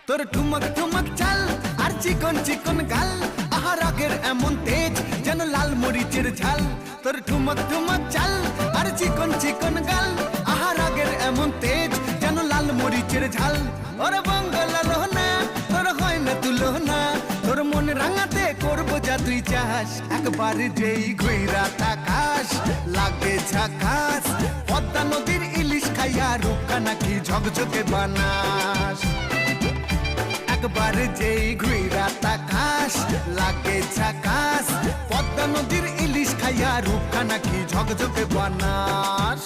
তোর ঠুমক ঠুমক চাল আর চিকন চিকন গাল, আহা রাগের এমন তেজ যেন লাল মরিচের ঝাল। তোর ঠুমক ঠুমক চাল আর চিকন চিকন গাল, আহা রাগের এমন তেজ যেন লাল মরিচের ঝাল। ওরে বঙ্গলা লোহনা তোর হয় না তুলনা, তোর মন রাঙাতে করবো যা তুই চাস। একবার যেই ঘুইরা তাকাস লাগে ঝাকাস, পদ্মা নদীর ইলিশ খাইয়া রূপকা নাকি ঝকঝকে বানাস। একবার যেই ঘুইরা তাকাস লাগে ঝাকাস, পদ্মা নদীর ইলিশ খাইয়া রূপকা নাকি ঝকঝকে বানাস।